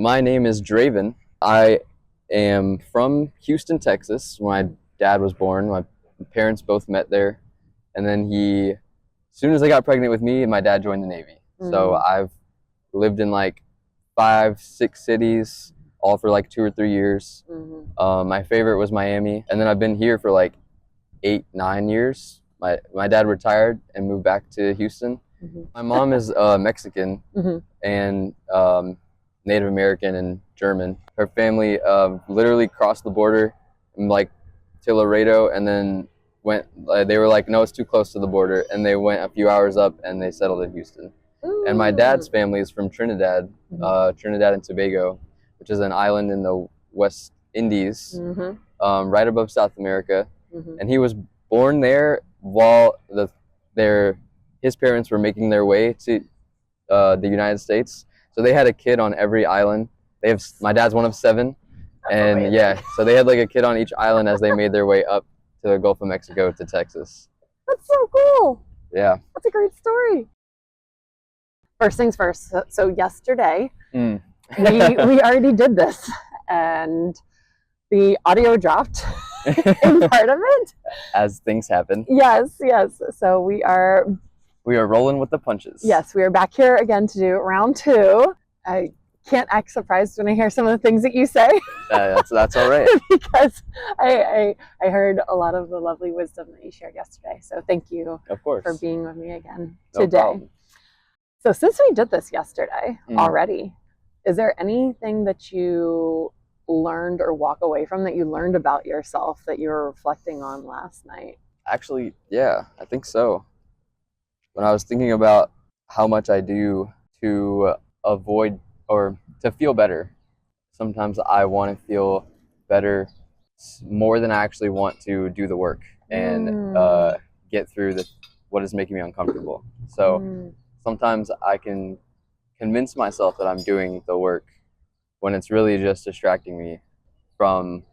my name is Drayvan. I am from Houston, Texas. My dad was born. My parents both met there. And then as soon as I got pregnant with me, my dad joined the Navy. So I've lived in like 5, 6 cities, all for like 2 or 3 years. My favorite was Miami. And then I've been here for like 8, 9 years. My dad retired and moved back to Houston. My mom is Mexican and Native American and German. Her family literally crossed the border like to Laredo, and then went. They were like, no, it's too close to the border, and they went a few hours up and they settled in Houston. Ooh. And my dad's family is from Trinidad, Trinidad and Tobago, which is an island in the West Indies, right above South America. And he was born there while his parents were making their way to the United States. So they had a kid on every island. My dad's one of 7. That's and amazing. Yeah, so they had like a kid on each island as they made their way up to the Gulf of Mexico to Texas. That's so cool. Yeah. That's a great story. First things first. So yesterday, we already did this, and the audio dropped in part of it. As things happen. Yes. So we are rolling with the punches. Yes, we are back here again to do round 2. I can't act surprised when I hear some of the things that you say. That's all right. Because I heard a lot of the lovely wisdom that you shared yesterday. So thank you, of course, for being with me again no today. Problem. So since we did this yesterday already, is there anything that you learned or walk away from that you learned about yourself that you were reflecting on last night? Actually, yeah, I think so. When I was thinking about how much I do to avoid or to feel better, sometimes I want to feel better more than I actually want to do the work and get through what is making me uncomfortable. So sometimes I can convince myself that I'm doing the work when it's really just distracting me from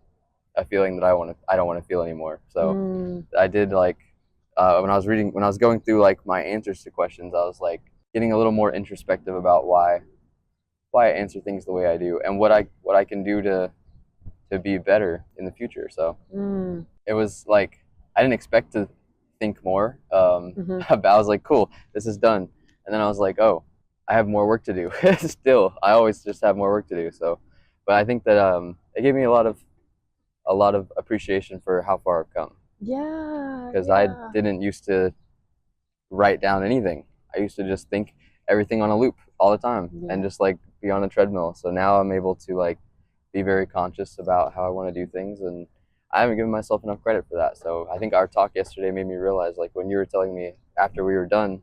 a feeling that I don't want to feel anymore. So I did like when I was going through like my answers to questions, I was like getting a little more introspective about why I answer things the way I do and what I can do to be better in the future. So it was like I didn't expect to think more about. I was like, cool, this is done, and then I was like, oh, I have more work to do. Still, I always just have more work to do. So, but I think that it gave me a lot of appreciation for how far I've come. Yeah. Because I didn't used to write down anything. I used to just think everything on a loop all the time and just like be on a treadmill. So now I'm able to like be very conscious about how I want to do things, and I haven't given myself enough credit for that. So I think our talk yesterday made me realize, like when you were telling me after we were done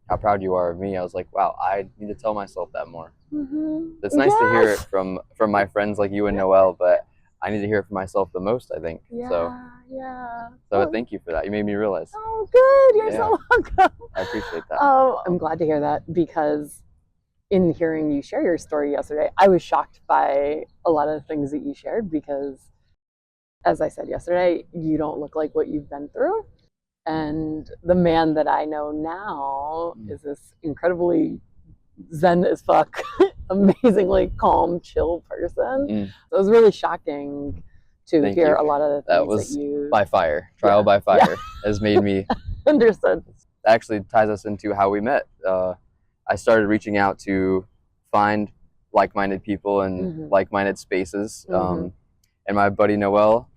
how proud you are of me, I was like, wow, I need to tell myself that more. It's nice to hear it from my friends like you and Noelle, but I need to hear it for myself the most, I think. So thank you for that. You made me realize. Oh, good. You're so welcome. I appreciate that. I'm glad to hear that, because in hearing you share your story yesterday, I was shocked by a lot of the things that you shared, because as I said yesterday, you don't look like what you've been through. And the man that I know now is this incredibly zen as fuck, amazingly calm, chill person. So it was really shocking to hear a lot of the things that was that you... by fire. Trial by fire has made me... Understood. Actually ties us into how we met. I started reaching out to find like-minded people and like-minded spaces. And my buddy Noelle,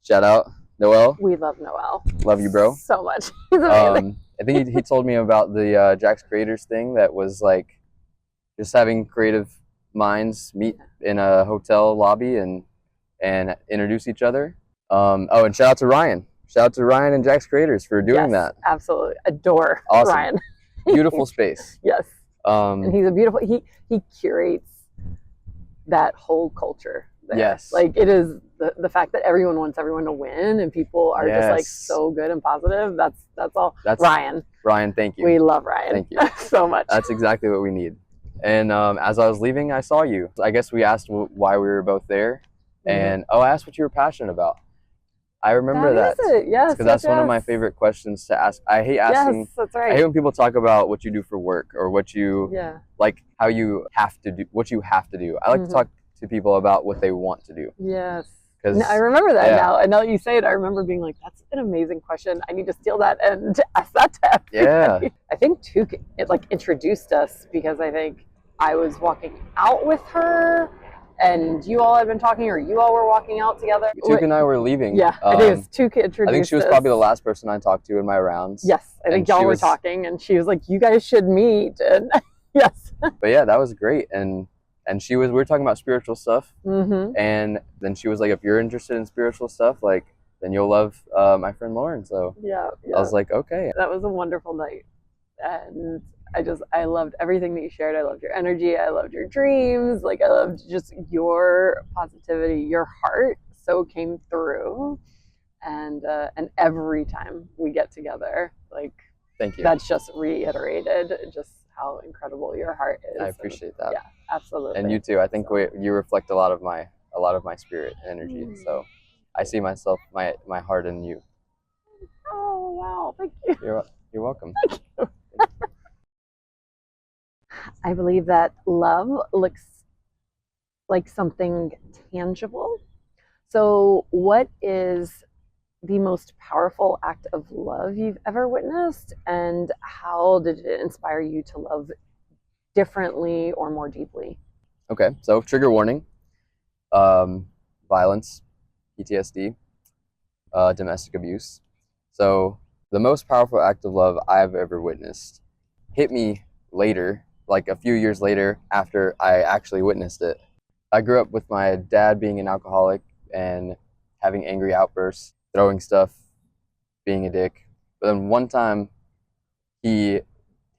shout out Noelle. We love Noelle. Love you, bro. So much. He's amazing. I think he told me about the Jack's Creators thing that was like just having creative minds meet in a hotel lobby and introduce each other. And shout out to Ryan. Shout out to Ryan and Jack's Creators for doing that. Absolutely. Adore Ryan. Beautiful space. Yes. And he's a beautiful, he curates that whole culture there. Yes. Like it is the fact that everyone wants everyone to win and people are just like so good and positive. That's all. That's Ryan. Ryan, thank you. We love Ryan. Thank you so much. That's exactly what we need. And as I was leaving, I saw you. I guess we asked why we were both there. And I asked what you were passionate about. I remember That that. is it. Yes, Because yes, that's one of my yes. favorite questions to ask. I hate asking. Yes, that's I right. hate when people talk about what you do for work or what you Yeah. like, how you have to do, what you have to do. I like to Mm-hmm. talk to people about what they want to do. Yes. I Because, remember that yeah, now. And now that you say it, I remember being like, that's an amazing question. I need to steal that and ask that to yeah, everybody. I think too, it like introduced us because I think I was walking out with her and you all had been talking, or you all were walking out together. Tuke and I were leaving. Yeah, I think it was Tuke introduced I think she was us. probably the last person I talked to in my rounds. Yes, I think y'all were talking, and she was like, "You guys should meet." And yes. But yeah, that was great. And we were talking about spiritual stuff, Mm-hmm. and then she was like, "If you're interested in spiritual stuff, like, then you'll love my friend Lauren." So yeah, I was like, okay. That was a wonderful night, and I loved everything that you shared. I loved your energy. I loved your dreams. Like, I loved just your positivity. Your heart so came through, and every time we get together, like, Thank you. That's just reiterated just how incredible your heart is. I appreciate that. Yeah, absolutely. And you too. I think you reflect a lot of my spirit and energy. So I see myself, my heart in you. Oh wow! Thank you. You're welcome. Thank you. I believe that love looks like something tangible. So, what is the most powerful act of love you've ever witnessed, and how did it inspire you to love differently or more deeply? Okay, so trigger warning: violence, PTSD, domestic abuse. So the most powerful act of love I've ever witnessed hit me later, like a few years later after I actually witnessed it. I grew up with my dad being an alcoholic and having angry outbursts, throwing stuff, being a dick. But then one time he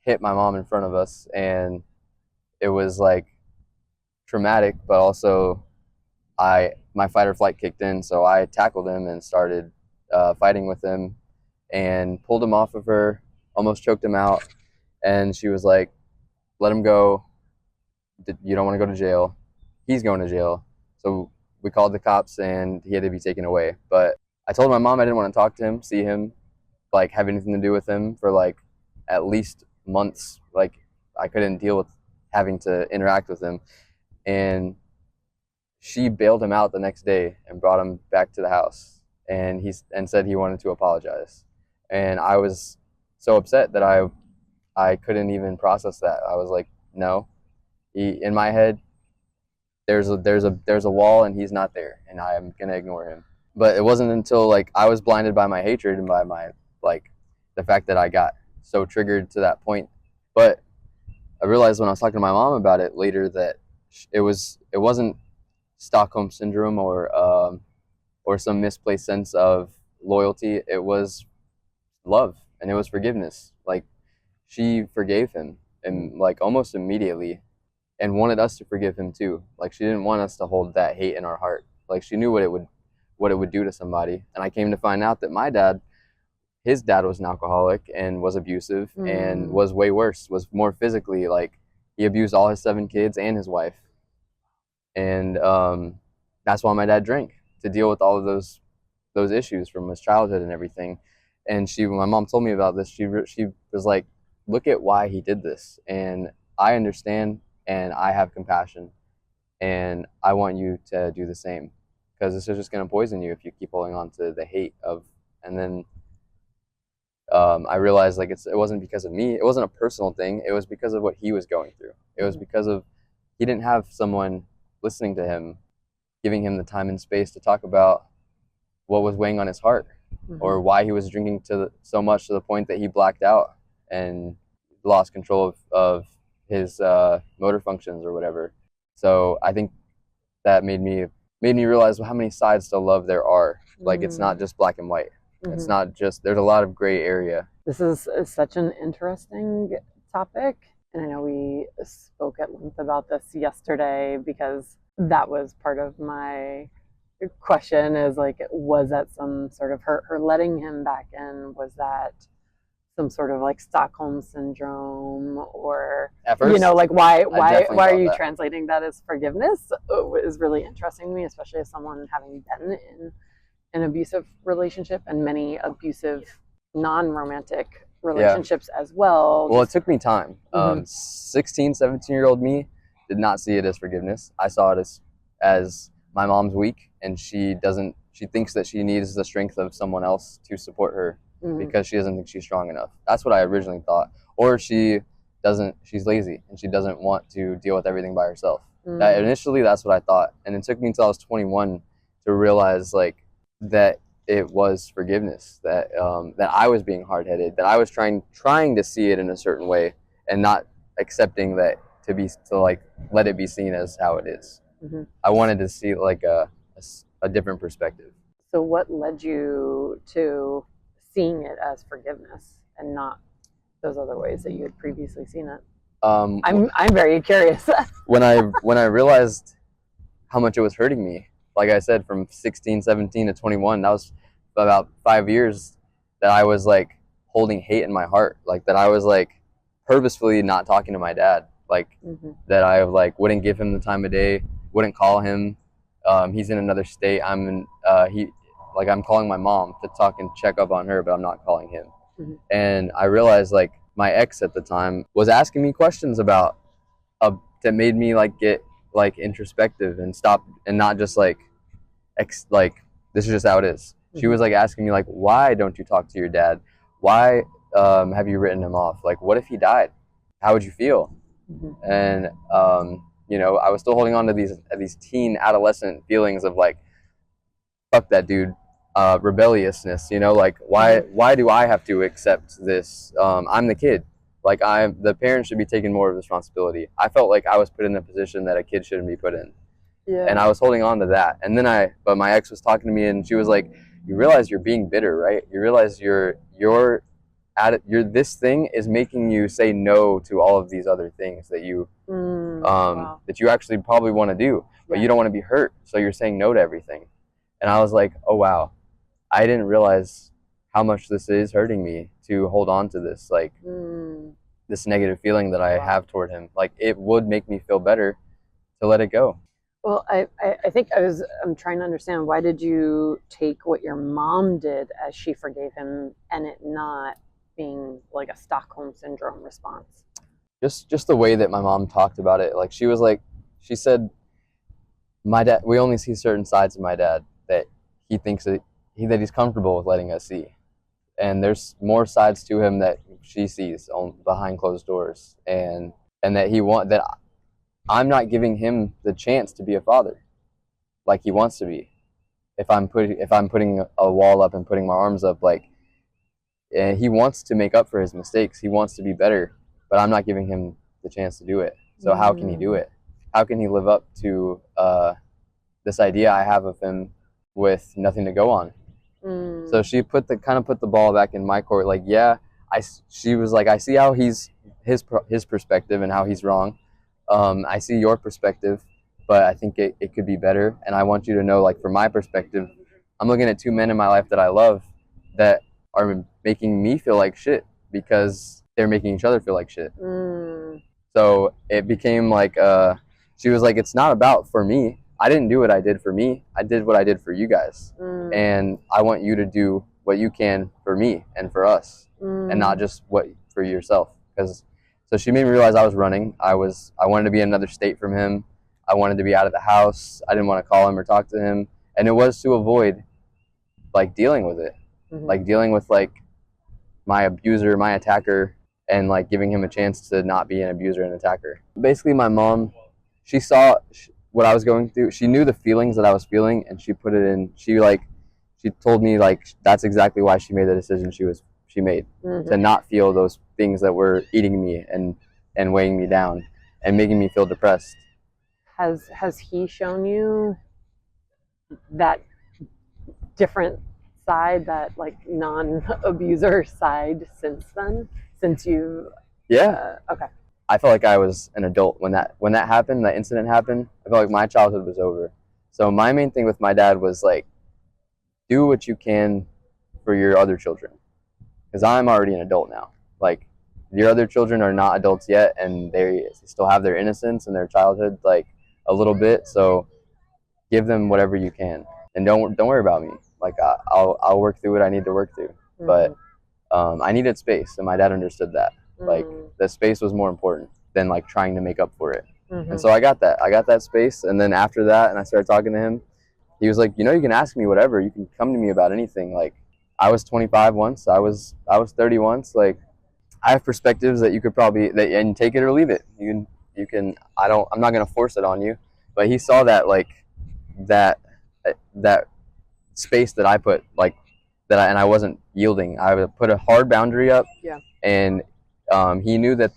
hit my mom in front of us, and it was like traumatic, but also my fight or flight kicked in, so I tackled him and started fighting with him and pulled him off of her, almost choked him out, and she was like, "Let him go. You don't want to go to jail. He's going to jail." So we called the cops, and he had to be taken away. But I told my mom I didn't want to talk to him, see him, like have anything to do with him for like at least months. Like I couldn't deal with having to interact with him, and she bailed him out the next day and brought him back to the house, and said he wanted to apologize. And I was so upset that I couldn't even process that. I was like, no. In my head, there's a wall, and he's not there, and I am gonna ignore him. But it wasn't until like I was blinded by my hatred and by my like the fact that I got so triggered to that point. But I realized when I was talking to my mom about it later that it wasn't Stockholm syndrome or some misplaced sense of loyalty. It was love, and it was forgiveness. Like she forgave him, and like almost immediately, and wanted us to forgive him too. Like she didn't want us to hold that hate in our heart. Like she knew what it would do to somebody. And I came to find out that his dad was an alcoholic and was abusive and was way worse, was more physically, like he abused all his 7 kids and his wife. And that's why my dad drank, to deal with all of those issues from his childhood and everything. And when my mom told me about this, she was like, look at why he did this, and I understand, and I have compassion, and I want you to do the same, because this is just going to poison you if you keep holding on to the hate of. And then I realized like it wasn't because of me. It wasn't a personal thing. It was because of what he was going through. It was because of he didn't have someone listening to him, giving him the time and space to talk about what was weighing on his heart, or why he was drinking so much to the point that he blacked out and lost control of his motor functions or whatever. So I think that made me realize how many sides to love there are. Like it's not just black and white. It's not just, there's a lot of gray area. This is such an interesting topic, and I know we spoke at length about this yesterday, because that was part of my question, is like, was that some sort of her letting him back in, was that some sort of like Stockholm syndrome, or at first, like why are you that. translating that as forgiveness is really interesting to me, especially as someone having been in an abusive relationship and many abusive non-romantic relationships as well. Well, it took me time. 16, 17-year-old me did not see it as forgiveness. I saw it as my mom's weak, and she thinks that she needs the strength of someone else to support her because she doesn't think she's strong enough. That's what I originally thought. Or she's lazy and she doesn't want to deal with everything by herself. Initially, that's what I thought. And it took me until I was 21 to realize that it was forgiveness, that I was being hard-headed, that I was trying to see it in a certain way and not accepting that to let it be seen as how it is. I wanted to see a different perspective. So what led you to seeing it as forgiveness and not those other ways that you had previously seen it? I'm very curious. when I realized how much it was hurting me, like I said, from 16, 17 to 21, that was about 5 years that I was holding hate in my heart, that I was purposefully not talking to my dad, that I wouldn't give him the time of day, wouldn't call him. He's in another state. I'm calling my mom to talk and check up on her, but I'm not calling him. And I realized my ex at the time was asking me questions about that made me get introspective and stop and not just this is just how it is. She was asking me why don't you talk to your dad? Why have you written him off? What if he died? How would you feel? And I was still holding on to these teen adolescent feelings of fuck that dude, rebelliousness. Why do I have to accept this? I'm the kid. The parents should be taking more of the responsibility. I felt like I was put in a position that a kid shouldn't be put in. Yeah. And I was holding on to that. And then but my ex was talking to me and she was like, you realize you're being bitter, right? You realize this thing is making you say no to all of these other things that you that you actually probably want to do, but you don't want to be hurt. So you're saying no to everything. And I was like, oh, wow, I didn't realize how much this is hurting me to hold on to this, this negative feeling that I have toward him. It would make me feel better to let it go. Well, I think I'm trying to understand, why did you take what your mom did as she forgave him and it not being a Stockholm syndrome response? Just the way that my mom talked about it. She said, my dad, we only see certain sides of my dad that he thinks that he's comfortable with letting us see. And there's more sides to him that she sees behind closed doors. And that I'm not giving him the chance to be a father like he wants to be. If I'm putting a wall up and putting my arms up, and he wants to make up for his mistakes. He wants to be better, but I'm not giving him the chance to do it. So how can he do it? How can he live up to this idea I have of him with nothing to go on? So she put the ball back in my court. She was like, I see how his perspective and how he's wrong. I see your perspective, but I think it could be better. And I want you to know, from my perspective, I'm looking at two men in my life that I love that are making me feel like shit because they're making each other feel like shit. So it became she was like, it's not about for me. I didn't do what I did for me. I did what I did for you guys. And I want you to do what you can for me and for us, and not just what for yourself. So she made me realize I was running. I wanted to be in another state from him. I wanted to be out of the house. I didn't want to call him or talk to him. And it was to avoid dealing with it. Dealing with my abuser, my attacker, and giving him a chance to not be an abuser and attacker. Basically, my mom, she saw what I was going through. She knew the feelings that I was feeling, and she put it in. She told me that's exactly why she made the decision she made, to not feel those things that were eating me and weighing me down and making me feel depressed. Has he shown you that different side, that non-abuser side since then? Since you okay. I felt like I was an adult when that happened, that incident happened. I felt like my childhood was over. So my main thing with my dad was do what you can for your other children, because I'm already an adult now. Your other children are not adults yet, and they still have their innocence and their childhood a little bit. So give them whatever you can, and don't worry about me. Like I'll work through what I need to work through. But I needed space, and my dad understood that. Like the space was more important than like trying to make up for it. And so I got that space. And then after that, and I started talking to him, he was like, you know, you can ask me whatever. You can come to me about anything. Like I was 25 once. I was 30 once. Like I have perspectives that you could probably and take it or leave it. You can. I'm not gonna force it on you. But he saw that like that that space that I put like and I wasn't yielding. I would put a hard boundary up. Yeah. And he knew that.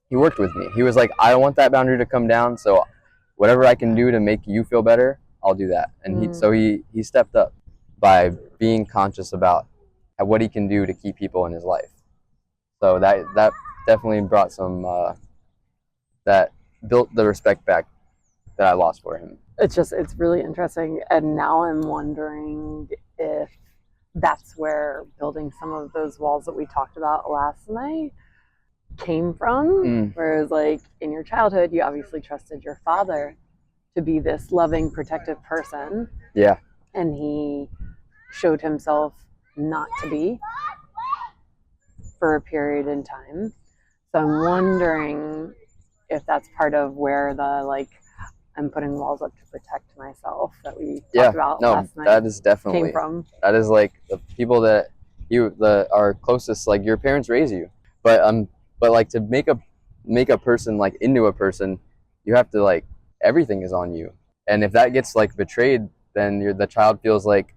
He worked with me. He was like, I don't want that boundary to come down. So whatever I can do to make you feel better, I'll do that. And he stepped up by being conscious about what he can do to keep people in his life. So that definitely brought some that built the respect back that I lost for him. It's really interesting, and now I'm wondering if that's where building some of those walls that we talked about last night came from. Whereas like in your childhood, you obviously trusted your father to be this loving, protective person. Yeah. And he showed himself not to be for a period in time. So I'm wondering if that's part of where the like I'm putting walls up to protect myself that we talked about last night. That is definitely came from. That is like the people that are closest, like your parents raise you. But like to make a person like into a person, you have to like everything is on you. And if that gets like betrayed, then the child feels like,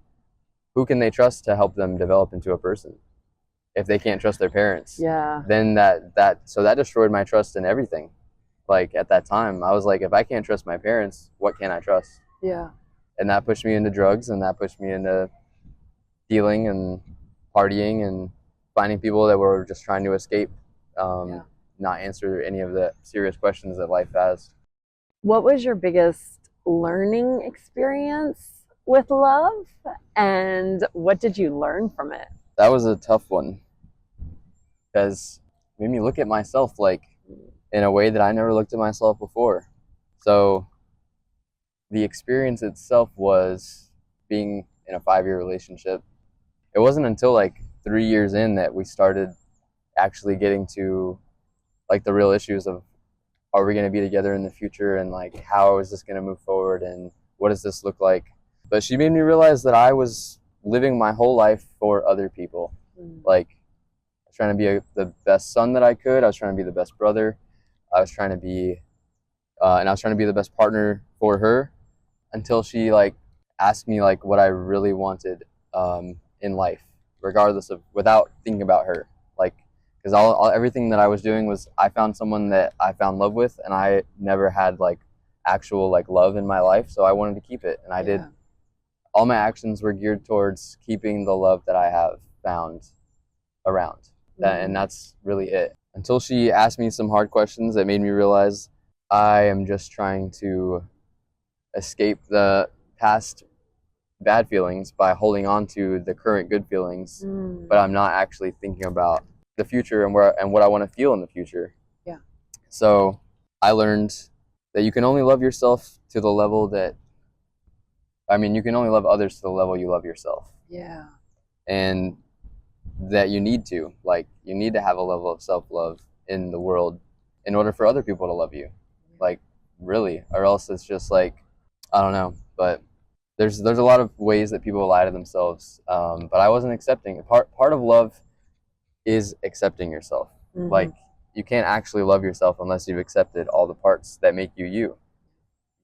who can they trust to help them develop into a person? If they can't trust their parents, then that destroyed my trust in everything. Like at that time, I was like, if I can't trust my parents, what can I trust? Yeah. And that pushed me into drugs, and that pushed me into dealing and partying and finding people that were just trying to escape, not answer any of the serious questions that life has. What was your biggest learning experience with love, and what did you learn from it? That was a tough one, because it made me look at myself like in a way that I never looked at myself before. So the experience itself was being in a 5-year relationship. It wasn't until like 3 years in that we started actually getting to like the real issues of, are we going to be together in the future, and like how is this going to move forward, and what does this look like? But she made me realize that I was living my whole life for other people. Like I was trying to be the best son that I could. I was trying to be the best brother. I was trying to be the best partner for her, until she like asked me like what I really wanted in life, regardless of, without thinking about her. Like, because everything that I was doing was, I found someone that I found love with, and I never had like actual like love in my life, so I wanted to keep it, and I did. All my actions were geared towards keeping the love that I have found around. And that's really it. Until she asked me some hard questions that made me realize I am just trying to escape the past bad feelings by holding on to the current good feelings, but I'm not actually thinking about the future and what I want to feel in the future. Yeah. So I learned that you can only love yourself to the level that, you can only love others to the level you love yourself. Yeah. And that you need to have a level of self-love in the world in order for other people to love you, like really, or else it's just like, I don't know. But there's a lot of ways that people lie to themselves, but I wasn't accepting. Part of love is accepting yourself. Like you can't actually love yourself unless you've accepted all the parts that make you you,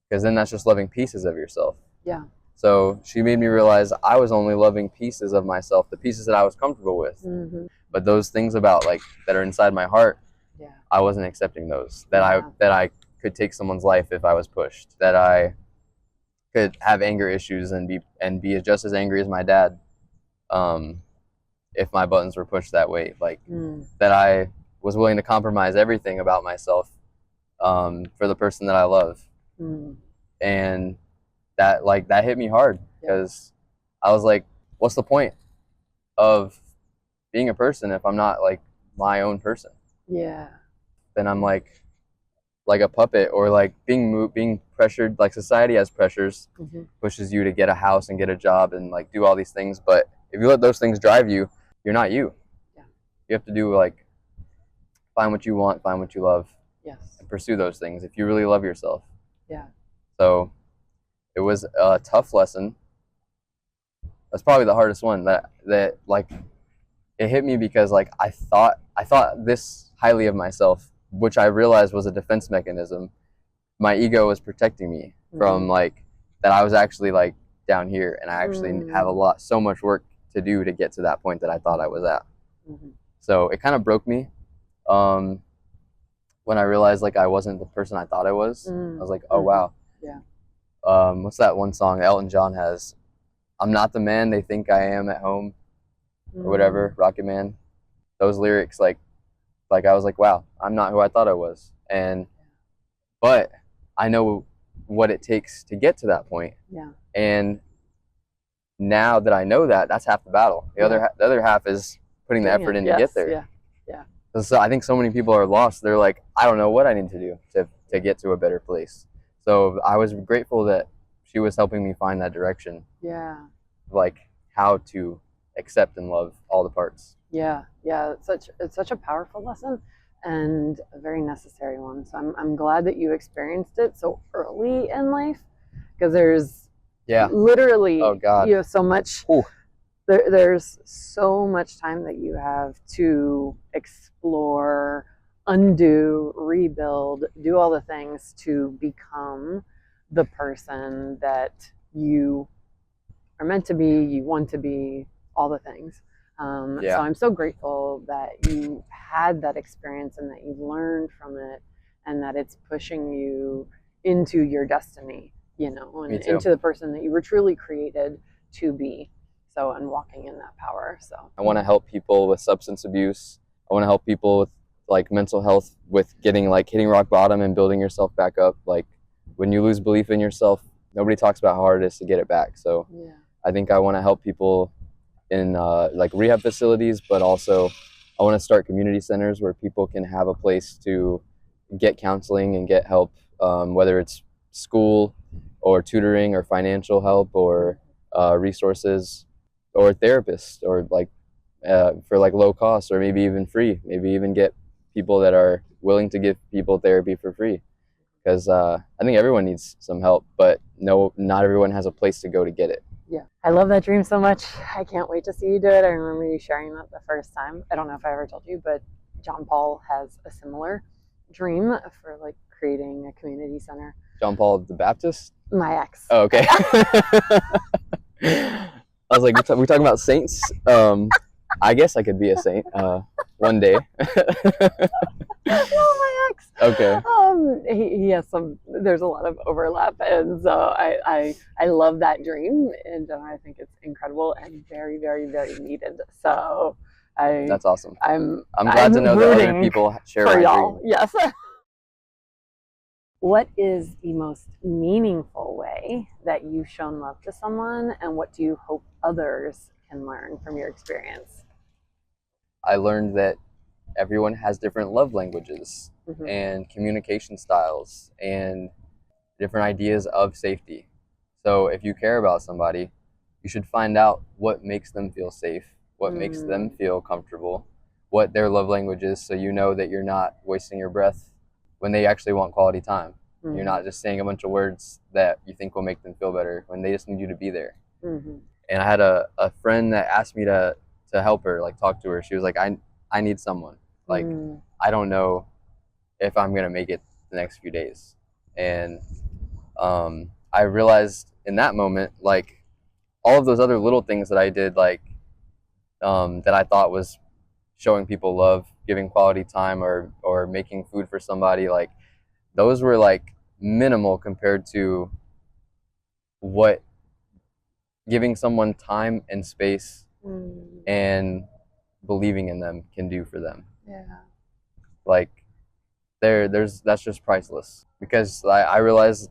because then that's just loving pieces of yourself. Yeah. So she made me realize I was only loving pieces of myself, the pieces that I was comfortable with. But those things about like that are inside my heart, I wasn't accepting those. That I could take someone's life if I was pushed. That I could have anger issues and be just as angry as my dad, if my buttons were pushed that way. Like that I was willing to compromise everything about myself for the person that I love. And that hit me hard, because I was like, what's the point of being a person if I'm not like my own person? Yeah. Then I'm like, like a puppet, or like being pressured, like society has pressures, pushes you to get a house and get a job and like do all these things. But if you let those things drive you, you're not you. Yeah. You have to do like find what you want, find what you love, Yes. and pursue those things if you really love yourself. Yeah. So it was a tough lesson. That's probably the hardest one, that like it hit me because like I thought this highly of myself, which I realized was a defense mechanism. My ego was protecting me from like that I was actually like down here, and I actually have so much work to do to get to that point that I thought I was at. So it kind of broke me when I realized like I wasn't the person I thought I was. I was like, oh wow. Yeah. What's that one song that Elton John has? I'm not the man they think I am at home, or whatever. Rocket Man. Those lyrics, like I was like, wow, I'm not who I thought I was. But I know what it takes to get to that point. Yeah. And now that I know that, that's half the battle. The other half is putting the effort in to get there. Yeah. Yeah. So I think so many people are lost. They're like, I don't know what I need to do to get to a better place. So I was grateful that she was helping me find that direction. Yeah. Like how to accept and love all the parts. Yeah. Yeah. It's such a powerful lesson and a very necessary one. So I'm glad that you experienced it so early in life, because there's literally so much. There's so much time that you have to explore, undo, rebuild, do all the things to become the person that you are meant to be, you want to be, all the things. So I'm so grateful that you had that experience and that you learned from it, and that it's pushing you into your destiny, and into the person that you were truly created to be. So, and walking in that power. So I want to help people with substance abuse. I want to help people with like mental health, with hitting rock bottom and building yourself back up. Like when you lose belief in yourself, nobody talks about how hard it is to get it back. So I think I want to help people in like rehab facilities, but also I want to start community centers where people can have a place to get counseling and get help, whether it's school or tutoring or financial help or resources, or therapists, or like for like low cost, or maybe even free. Maybe even get people that are willing to give people therapy for free, because I think everyone needs some help, but not everyone has a place to go to get it. Yeah, I love that dream so much. I can't wait to see you do it. I remember you sharing that the first time. I don't know if I ever told you, but John Paul has a similar dream for like creating a community center. John Paul the Baptist? My ex. Oh, okay. I was like, we're talking about saints. I guess I could be a saint one day. No, my ex. Okay. He has some. There's a lot of overlap, and so I love that dream, and I think it's incredible and very, very, very needed. So that's awesome. I'm glad to know that other people share my dream. Yes. What is the most meaningful way that you've shown love to someone, and what do you hope others can learn from your experience? I learned that everyone has different love languages and communication styles and different ideas of safety. So if you care about somebody, you should find out what makes them feel safe, what makes them feel comfortable, what their love language is, so you know that you're not wasting your breath when they actually want quality time. You're not just saying a bunch of words that you think will make them feel better when they just need you to be there. And I had a friend that asked me to help her, like talk to her. She was like, I need someone. Like, I don't know if I'm going to make it the next few days. And I realized in that moment, like all of those other little things that I did, like that I thought was showing people love, giving quality time, or making food for somebody, like those were like minimal compared to what giving someone time and space and believing in them can do for them. Yeah. Like that's just priceless, because I realized,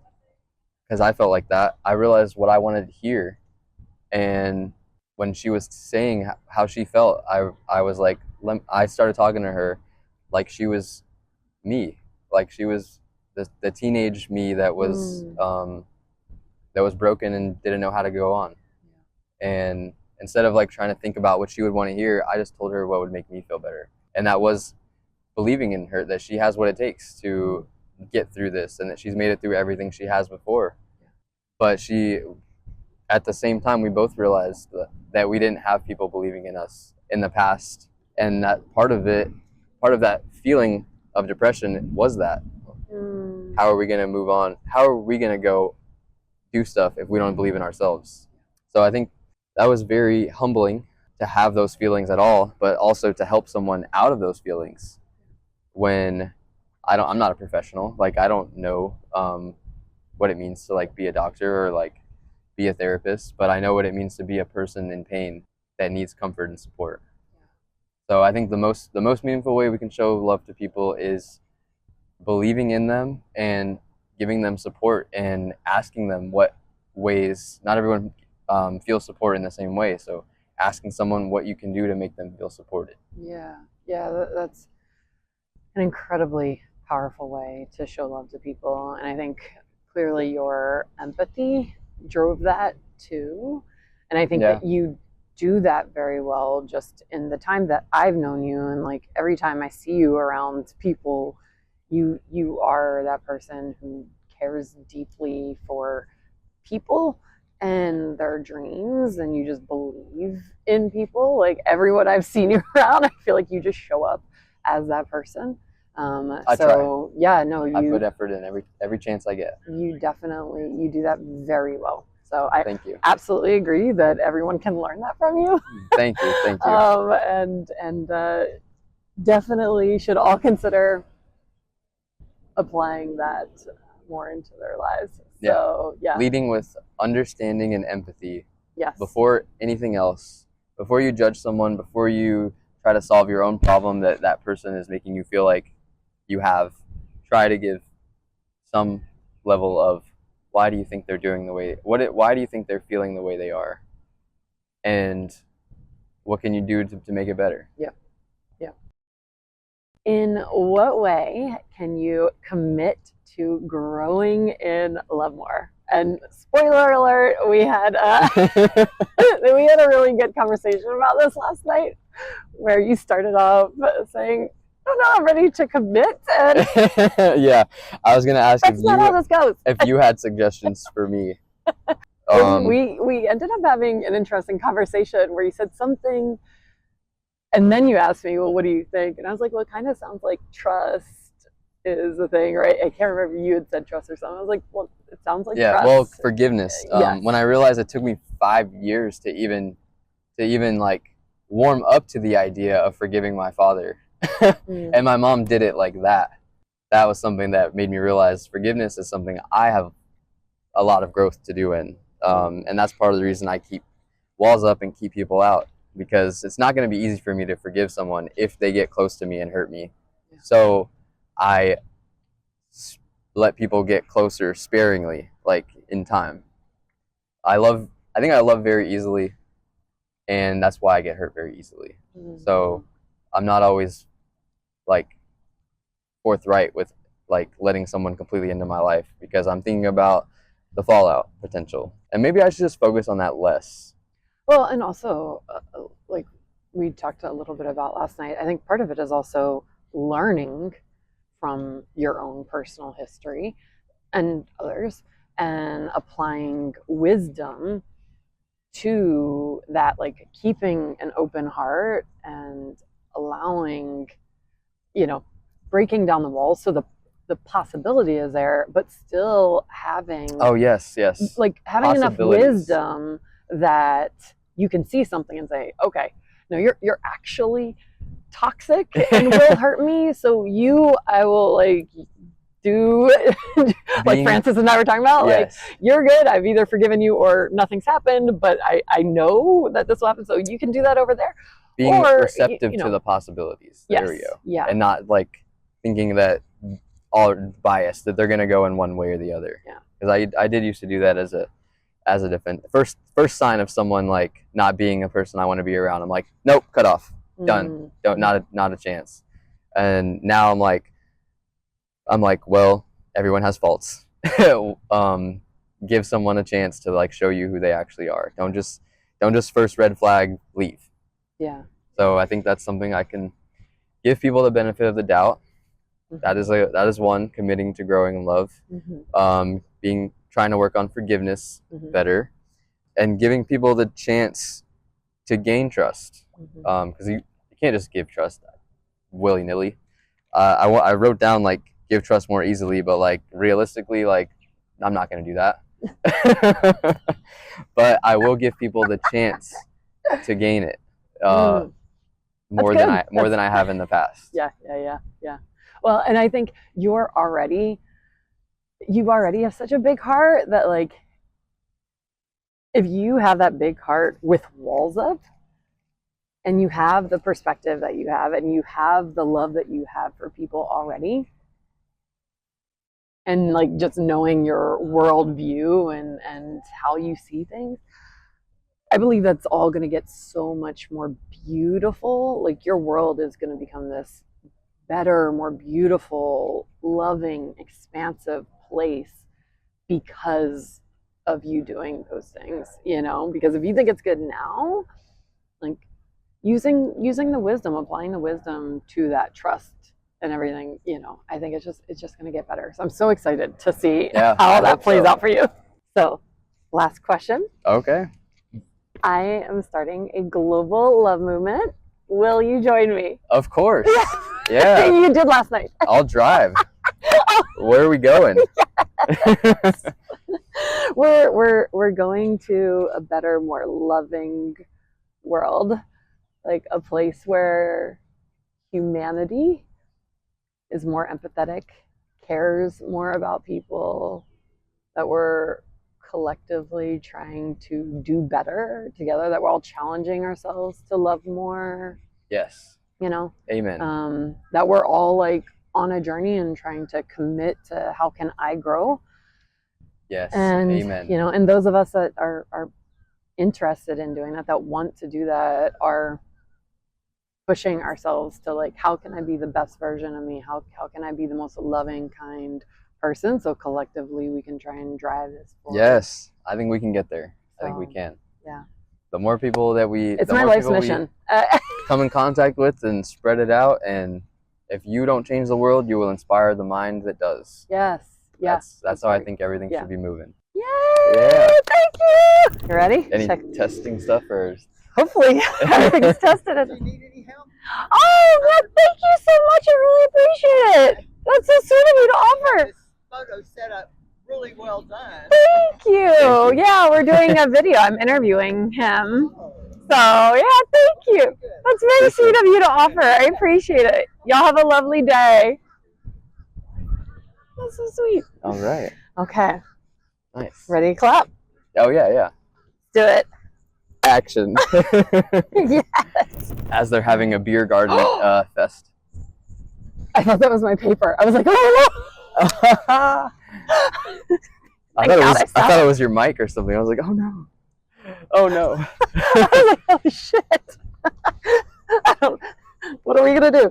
because I felt like that, I realized what I wanted to hear. And when she was saying how she felt, I was like, I started talking to her like she was me, like she was the teenage me that was broken and didn't know how to go on. And instead of like trying to think about what she would want to hear, I just told her what would make me feel better. And that was believing in her, that she has what it takes to get through this and that she's made it through everything she has before. But at the same time, we both realized that we didn't have people believing in us in the past. And that part of that feeling of depression was that. How are we going to move on? How are we going to go do stuff if we don't believe in ourselves? So I think that was very humbling to have those feelings at all, but also to help someone out of those feelings when I'm not a professional. Like, I don't know what it means to like be a doctor or like be a therapist, but I know what it means to be a person in pain that needs comfort and support. So I think the most meaningful way we can show love to people is believing in them and giving them support and asking them what ways. Not everyone feels support in the same way, so asking someone what you can do to make them feel supported. That's an incredibly powerful way to show love to people, and I think clearly your empathy drove that too, and I think that you do that very well just in the time that I've known you, and like every time I see you around people, you are that person who cares deeply for people and their dreams, and you just believe in people. Like everyone I've seen you around, I feel like you just show up as that person. I try. I put effort in every chance I get. You do that very well. So I thank you. Absolutely agree that everyone can learn that from you. Thank you. And definitely should all consider applying that more into their lives. So leading with understanding and empathy. Yes. Before anything else, before you judge someone, before you try to solve your own problem that person is making you feel like you have, try to give some level of why do you think they're doing why do you think they're feeling the way they are, and what can you do to make it better? Yeah. In what way can you commit to growing in love more? And spoiler alert, we had a really good conversation about this last night, where you started off saying, "Oh no, I'm ready to commit." And yeah, I was gonna ask that's not how this goes. If you had suggestions for me. We ended up having an interesting conversation where you said something, and then you asked me, "Well, what do you think?" And I was like, "Well, it kind of sounds like trust is the thing, right?" I can't remember if you had said trust or something. I was like, "Well, it sounds like trust." Well, forgiveness. Yes. When I realized it took me 5 years to even like warm up to the idea of forgiving my father, and my mom did it like that. That was something that made me realize forgiveness is something I have a lot of growth to do in, and that's part of the reason I keep walls up and keep people out, because it's not going to be easy for me to forgive someone if they get close to me and hurt me. Yeah. So I let people get closer sparingly, like in time. I think I love very easily, and that's why I get hurt very easily. So I'm not always like forthright with like letting someone completely into my life, because I'm thinking about the fallout potential, and maybe I should just focus on that less. Well, and also like we talked a little bit about last night, I think part of it is also learning from your own personal history and others, and applying wisdom to that, like keeping an open heart and allowing, breaking down the walls so the possibility is there, but still having like having enough wisdom that you can see something and say, okay, no, you're actually toxic and will hurt me, so I will like do like Francis and I were talking about, like you're good, I've either forgiven you or nothing's happened, but I know that this will happen, so you can do that over there. Being receptive to the possibilities. There we go. Yeah. And not like thinking that all biased, that they're going to go in one way or the other. Yeah. Because I did used to do that as a defense. First sign of someone like not being a person I want to be around, I'm like, nope, cut off, done, not a chance. And now I'm like, well, everyone has faults. Give someone a chance to like show you who they actually are. Don't just first red flag leave. Yeah. So I think that's something I can give people the benefit of the doubt. Mm-hmm. That is one, committing to growing in love, Mm-hmm. trying to work on forgiveness Mm-hmm. better, and giving people the chance to gain trust. Mm-hmm. Because you can't just give trust willy nilly. I wrote down like give trust more easily, but like realistically, like I'm not gonna do that. But I will give people the chance to gain it more than I have in the past. Yeah. Well, and I think you already have such a big heart that like if you have that big heart with walls up and you have the perspective that you have and you have the love that you have for people already and like just knowing your worldview and how you see things, I believe that's all going to get so much more beautiful. Like your world is going to become this better, more beautiful, loving, expansive place because of you doing those things, because if you think it's good now, like using the wisdom, applying the wisdom to that trust and everything, I think it's just going to get better. So I'm so excited to see how that plays out for you. So last question. Okay. I am starting a global love movement. Will you join me? Of course. Yeah. You did last night. I'll drive. Where are we going? Yes. We're going to a better, more loving world, like a place where humanity is more empathetic, cares more about people, that we're collectively trying to do better together, that we're all challenging ourselves to love more. Yes. Amen. That we're all like on a journey and trying to commit to how can I grow. Yes. And amen. And those of us that are interested in doing that want to do that, are pushing ourselves to like, how can I be the best version of me? How can I be the most loving, kind person? So collectively we can try and drive this forward. Yes, I think we can get there. I think we can. Yeah. The more people that it's my life's mission. Come in contact with and spread it out, and if you don't change the world, you will inspire the mind that does. Yes. That's how I think everything should be moving. Yay! Yeah. Thank you. You ready? Any testing stuff or? Hopefully everything's tested. Do you need any help? Oh, God, thank you so much. I really appreciate it. That's so sweet of you to offer. This photo set up really well done. Thank you. Yeah, we're doing a video. I'm interviewing him. So, yeah, thank you. That's very sweet of you to offer. I appreciate it. Y'all have a lovely day. That's so sweet. All right. Okay. Nice. Ready to clap? Oh, yeah. Do it. Action. Yes. As they're having a beer garden fest. I thought that was my paper. I was like, oh, no. I thought it was your mic or something. I was like, oh, no. Oh, no. I was like, oh, shit. What are we going to do?